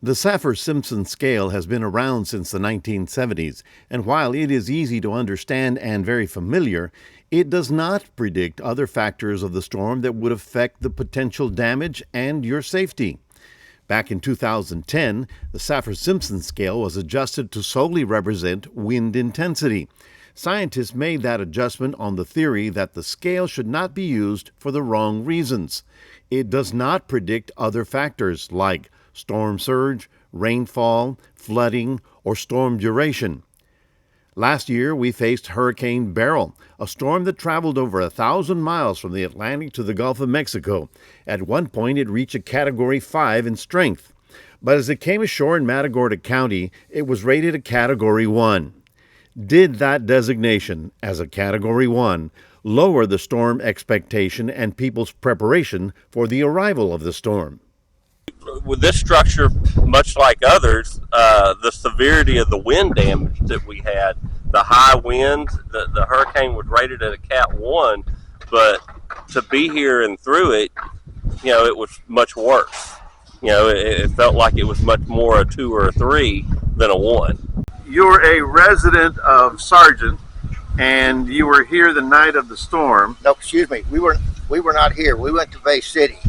The Saffir-Simpson scale has been around since the 1970s, and while it is easy to understand and very familiar, it does not predict other factors of the storm that would affect the potential damage and your safety. Back in 2010, the Saffir-Simpson scale was adjusted to solely represent wind intensity. Scientists made that adjustment on the theory that the scale should not be used for the wrong reasons. It does not predict other factors like storm surge, rainfall, flooding, or storm duration. Last year, we faced Hurricane Beryl, a storm that traveled over 1,000 miles from the Atlantic to the Gulf of Mexico. At one point, it reached a Category 5 in strength. But as it came ashore in Matagorda County, it was rated a Category 1. Did that designation as a Category 1 lower the storm expectation and people's preparation for the arrival of the storm? With this structure, much like others, the severity of the wind damage that we had, the high winds, the hurricane was rated at a Cat 1, but to be here and through it, it was much worse. It felt like it was much more a 2 or a 3 than a 1. You're a resident of Sargent, and you were here the night of the storm. No, excuse me. We were not here. We went to Bay City.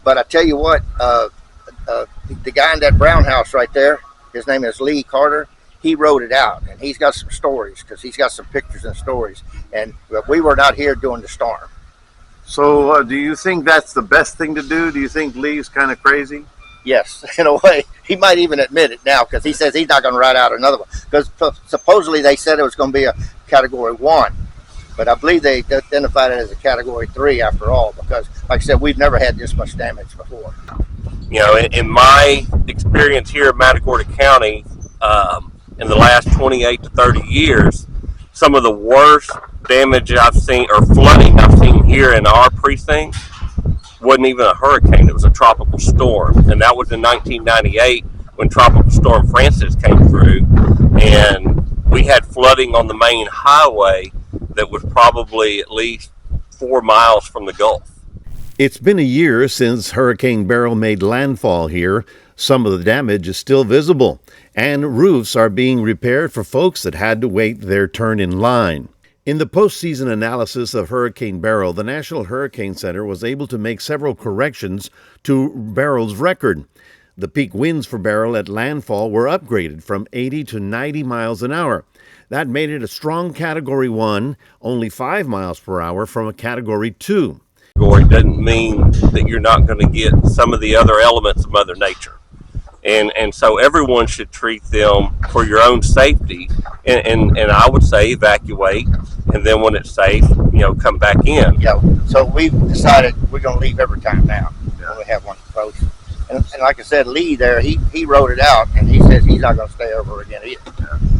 But I tell you what, the guy in that brown house right there, his name is Lee Carter. He wrote it out, and he's got some stories because he's got some pictures and stories. And we were not here during the storm. So do you think that's the best thing to do? Do you think Lee's kind of crazy? Yes, in a way. He might even admit it now because he says he's not going to write out another one. Because supposedly they said it was going to be a Category 1. But I believe they identified it as a Category 3 after all, because, like I said, we've never had this much damage before. In my experience here in Matagorda County, in the last 28 to 30 years, some of the worst damage I've seen, or flooding I've seen here in our precinct, wasn't even a hurricane, it was a tropical storm. And that was in 1998 when Tropical Storm Francis came through, and we had flooding on the main highway that was probably at least 4 miles from the Gulf. It's been a year since Hurricane Beryl made landfall here. Some of the damage is still visible, and roofs are being repaired for folks that had to wait their turn in line. In the postseason analysis of Hurricane Beryl, the National Hurricane Center was able to make several corrections to Beryl's record. The peak winds for Beryl at landfall were upgraded from 80 to 90 miles an hour. That made it a strong Category 1, only 5 miles per hour from a Category 2. Doesn't mean that you're not going to get some of the other elements of Mother Nature. And so everyone should treat them for your own safety. And I would say evacuate, and then when it's safe, come back in. Yeah, so we've decided we're going to leave every time now when we have one close. And like I said, Lee there, he wrote it out, and he says he's not going to stay over again either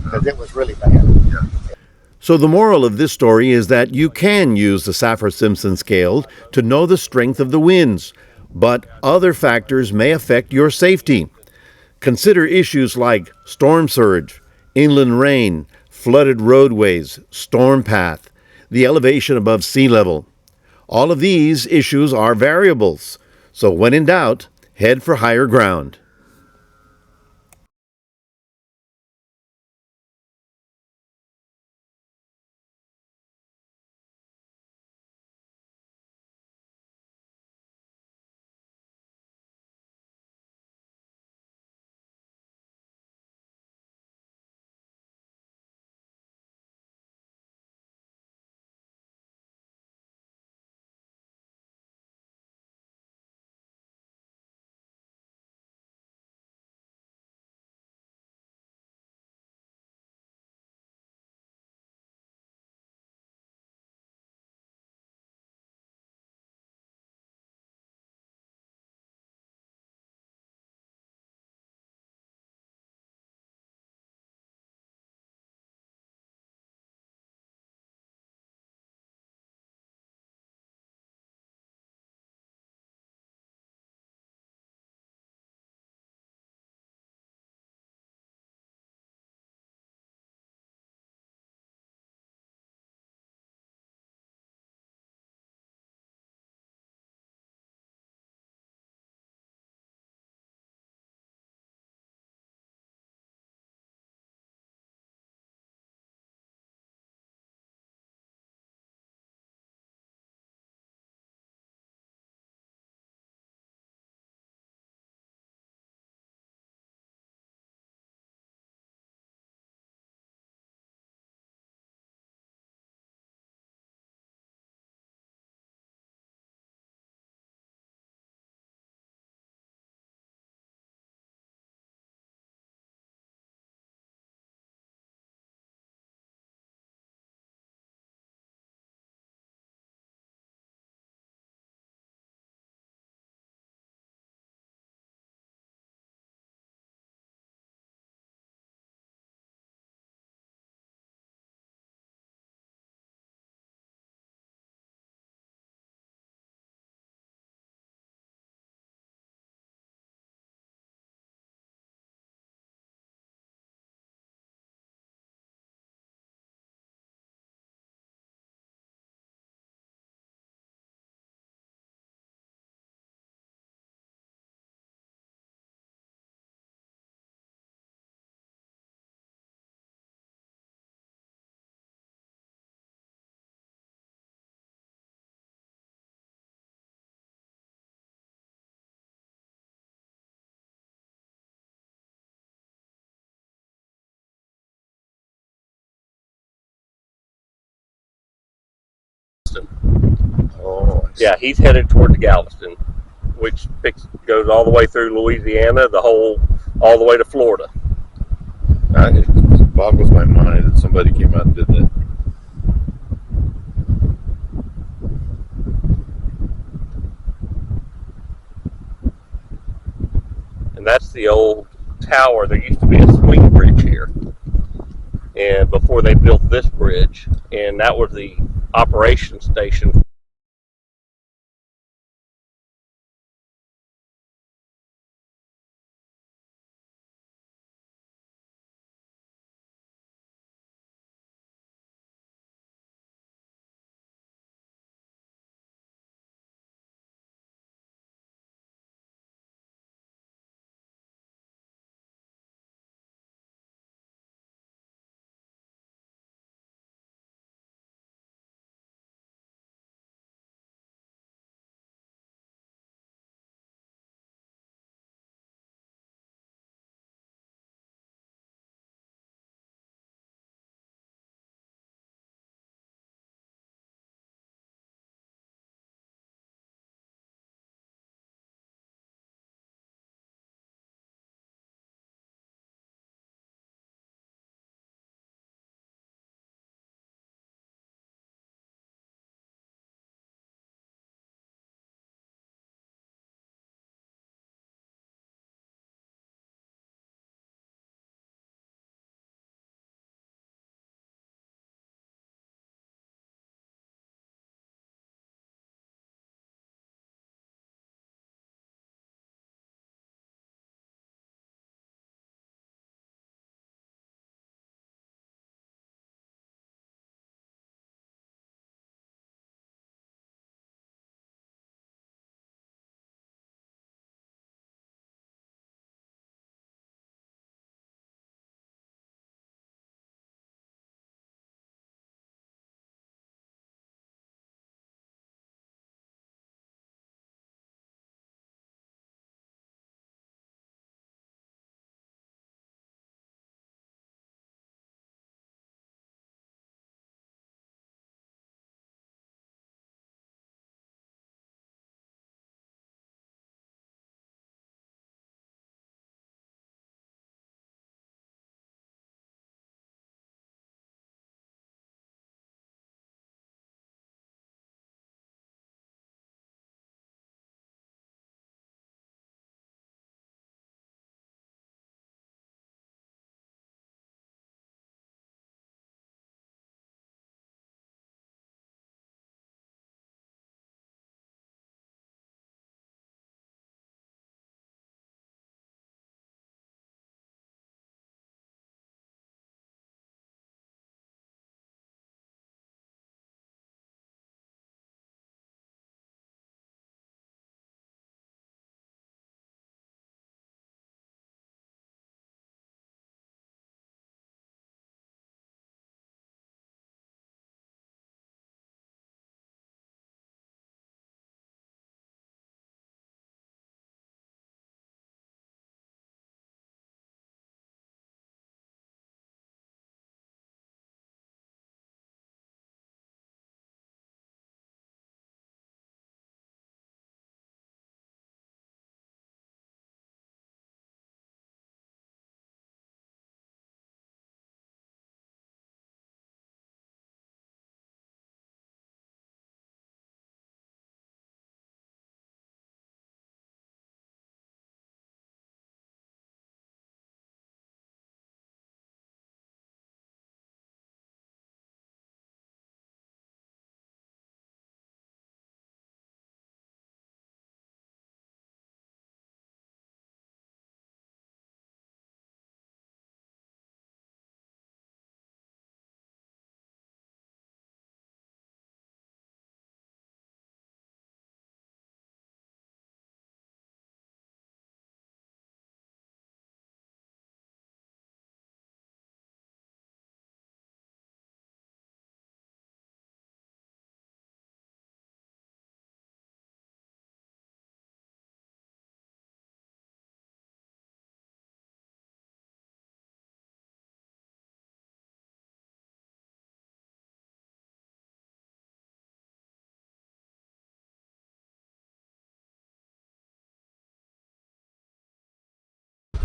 because it was really bad. Yeah. So the moral of this story is that you can use the Saffir-Simpson scale to know the strength of the winds, but other factors may affect your safety. Consider issues like storm surge, inland rain, flooded roadways, storm path, the elevation above sea level. All of these issues are variables, so when in doubt, head for higher ground. Yeah, he's headed toward Galveston, which goes all the way through Louisiana, all the way to Florida. It boggles my mind that somebody came out and did that. And that's the old tower. There used to be a swing bridge here, and before they built this bridge, and that was the operations station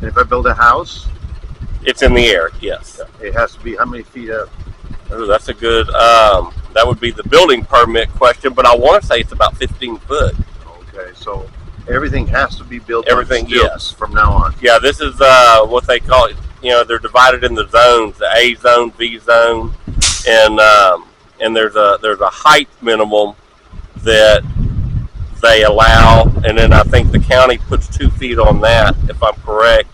And if I build a house, It's in the air, yes. it has to be how many feet up? Ooh, that's a good, that would be the building permit question, but I want to say it's about 15 foot. Okay, so everything has to be built Everything, on stilts yes. from now on. Yeah, this is what they call it. You know, they're divided in the zones: the A zone, B zone, and there's a height minimum that they allow, and then I think the county puts 2 feet on that, if I'm correct,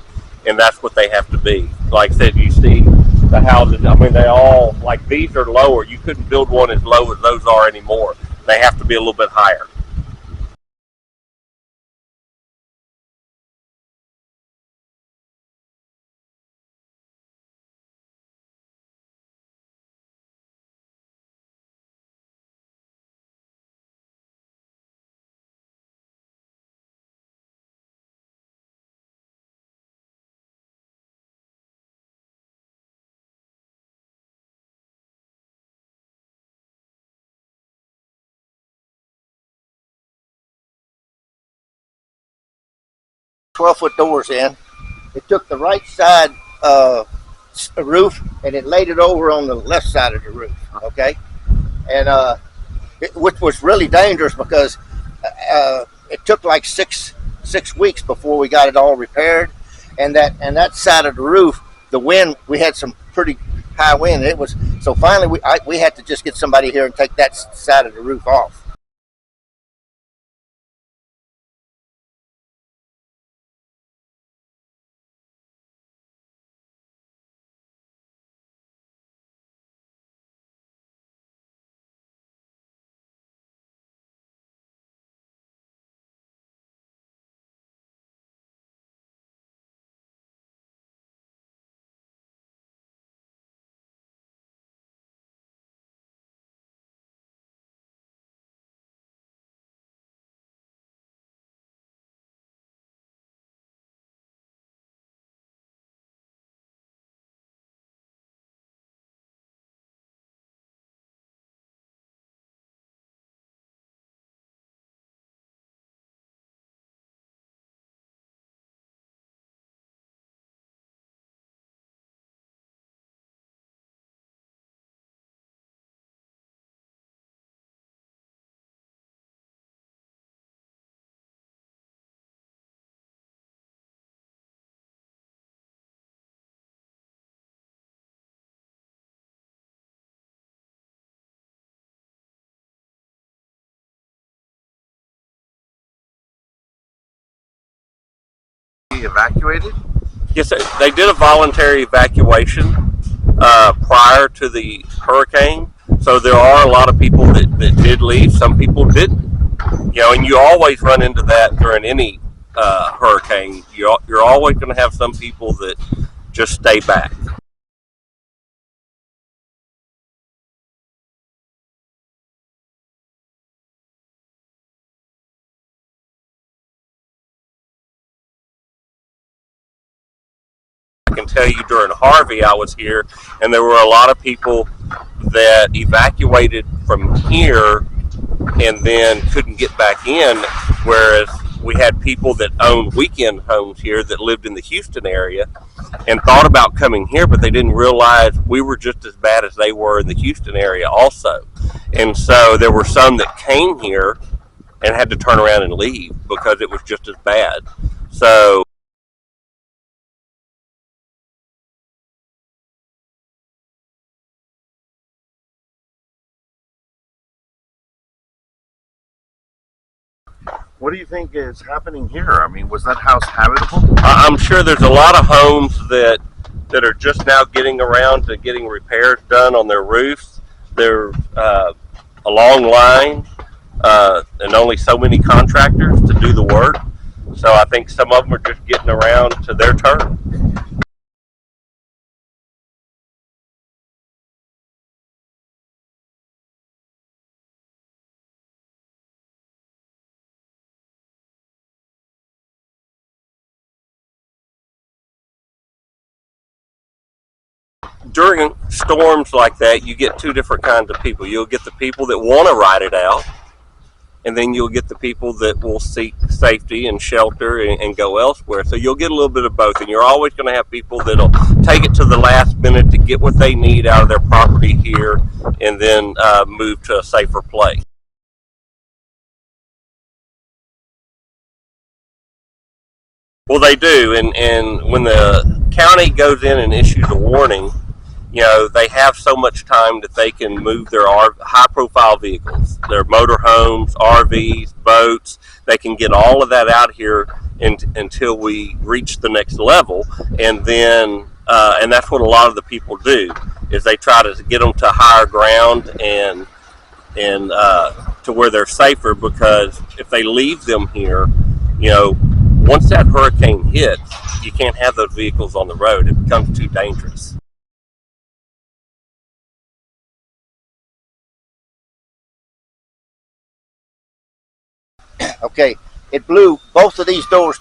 and that's what they have to be. Like I said, you see the houses. I mean, they all, like, these are lower. You couldn't build one as low as those are anymore. They have to be a little bit higher. Foot doors in. It took the right side roof and it laid it over on the left side of the roof. Okay, and which was really dangerous because it took like six weeks before we got it all repaired. And that side of the roof, the wind, we had some pretty high wind. It was so finally we had to just get somebody here and take that side of the roof off. Evacuated? Yes, they did a voluntary evacuation prior to the hurricane. So there are a lot of people that did leave. Some people didn't. You know, and you always run into that during any hurricane. You're always going to have some people that just stay back. I can tell you during Harvey, I was here, and there were a lot of people that evacuated from here and then couldn't get back in, whereas we had people that owned weekend homes here that lived in the Houston area and thought about coming here, but they didn't realize we were just as bad as they were in the Houston area also. And so there were some that came here and had to turn around and leave because it was just as bad. So What do you think is happening here? I mean, was that house habitable? I'm sure there's a lot of homes that are just now getting around to getting repairs done on their roofs. They're a long line and only so many contractors to do the work. So I think some of them are just getting around to their turn. During storms like that, you get two different kinds of people. You'll get the people that want to ride it out, and then you'll get the people that will seek safety and shelter and go elsewhere. So you'll get a little bit of both, and you're always going to have people that'll take it to the last minute to get what they need out of their property here, and then move to a safer place. Well, they do, and when the county goes in and issues a warning, they have so much time that they can move their high-profile vehicles, their motorhomes, RVs, boats. They can get all of that out here until we reach the next level, and then and that's what a lot of the people do, is they try to get them to higher ground and to where they're safer, because if they leave them here, once that hurricane hits, you can't have those vehicles on the road. It becomes too dangerous. Okay, it blew both of these doors.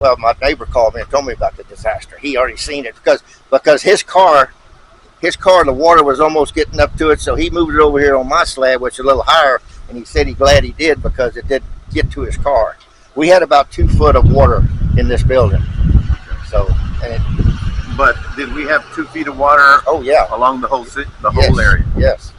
Well, my neighbor called me and told me about the disaster. He already seen it because his car, the water was almost getting up to it, so he moved it over here on my slab, which is a little higher, and he said he's glad he did because it didn't get to his car. We had about 2 foot of water in this building, so and it. But did we have 2 feet of water? Oh yeah, Along the whole yes, whole area. Yes.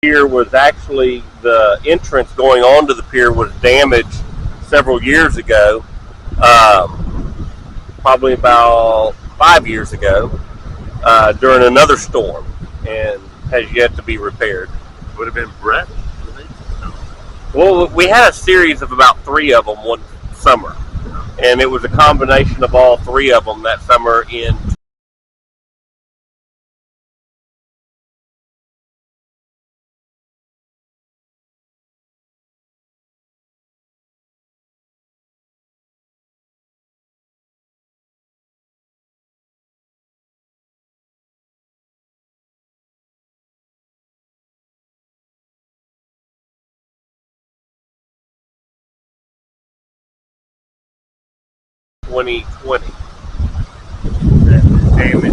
Pier was actually, the entrance going onto the pier was damaged several years ago, probably about 5 years ago, during another storm, and has yet to be repaired. Would have been Brett. Well, we had a series of about 3 of them one summer, and it was a combination of all 3 of them that summer in '2020. Damage